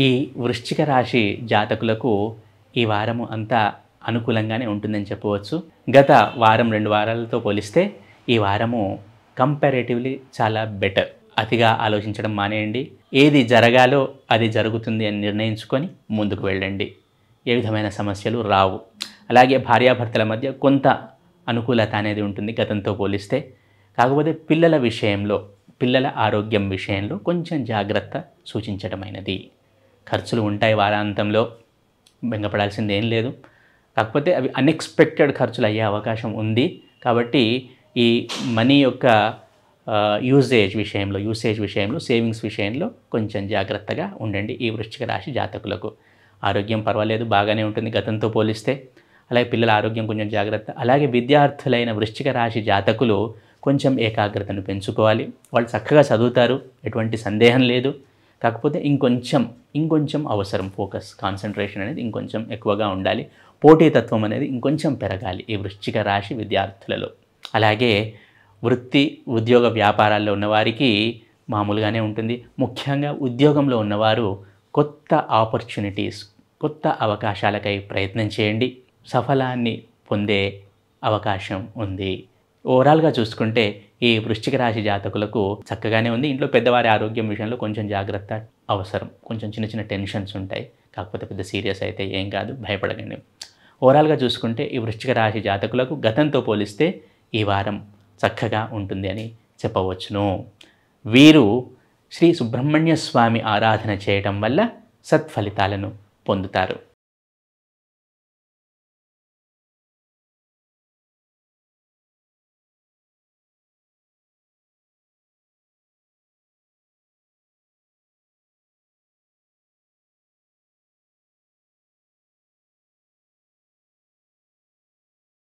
ఈ వృశ్చిక రాశి జాతకులకు ఈ వారము అంతా అనుకూలంగానే ఉంటుందని చెప్పవచ్చు. గత వారం 2 వారాలతో పోలిస్తే ఈ వారము కంపారేటివ్లీ చాలా బెటర్. అతిగా ఆలోచించడం మానేయండి. ఏది జరగాలో అది జరుగుతుంది అని నిర్ణయించుకొని ముందుకు వెళ్ళండి. ఏ విధమైన సమస్యలు రావు. అలాగే భార్యాభర్తల మధ్య కొంత అనుకూలత అనేది ఉంటుంది గతంతో పోలిస్తే. కాకపోతే పిల్లల ఆరోగ్యం విషయంలో కొంచెం జాగ్రత్త సూచించడమైనది. ఖర్చులు ఉంటాయి వారాంతంలో, బెంగపడాల్సింది ఏం లేదు. కాకపోతే అవి అన్ఎక్స్పెక్టెడ్ ఖర్చులు అయ్యే అవకాశం ఉంది. కాబట్టి ఈ మనీ యొక్క యూసేజ్ విషయంలో సేవింగ్స్ విషయంలో కొంచెం జాగ్రత్తగా ఉండండి ఈ వృశ్చిక రాశి జాతకులకు. ఆరోగ్యం పర్వాలేదు, బాగానే ఉంటుంది గతంతో పోలిస్తే. అలాగే పిల్లల ఆరోగ్యం కొంచెం జాగ్రత్త. అలాగే విద్యార్థులైన వృశ్చిక రాశి జాతకులు కొంచెం ఏకాగ్రతను పెంచుకోవాలి. వాళ్ళు చక్కగా చదువుతారు, ఎటువంటి సందేహం లేదు. కాకపోతే ఇంకొంచెం అవసరం. ఫోకస్, కాన్సన్ట్రేషన్ అనేది ఇంకొంచెం ఎక్కువగా ఉండాలి. పోటీతత్వం అనేది ఇంకొంచెం పెరగాలి ఈ వృశ్చిక రాశి విద్యార్థులలో. అలాగే వృత్తి, ఉద్యోగ వ్యాపారాల్లో ఉన్నవారికి మామూలుగానే ఉంటుంది. ముఖ్యంగా ఉద్యోగంలో ఉన్నవారు కొత్త ఆపర్చునిటీస్, కొత్త అవకాశాలకై ప్రయత్నం చేయండి. సఫలాన్ని పొందే అవకాశం ఉంది. ఓవరాల్గా చూసుకుంటే ఈ వృశ్చిక రాశి జాతకులకు చక్కగానే ఉంది. ఇంట్లో పెద్దవారి ఆరోగ్యం విషయంలో కొంచెం జాగ్రత్త అవసరం. కొంచెం చిన్న టెన్షన్స్ ఉంటాయి. కాకపోతే పెద్ద సీరియస్ అయితే ఏం కాదు, భయపడకండి. ఓవరాల్గా చూసుకుంటే ఈ వృశ్చిక రాశి జాతకులకు గతంతో పోలిస్తే ఈ వారం చక్కగా ఉంటుంది అని చెప్పవచ్చును. వీరు శ్రీ సుబ్రహ్మణ్య స్వామి ఆరాధన చేయటం వల్ల సత్ఫలితాలను పొందుతారు.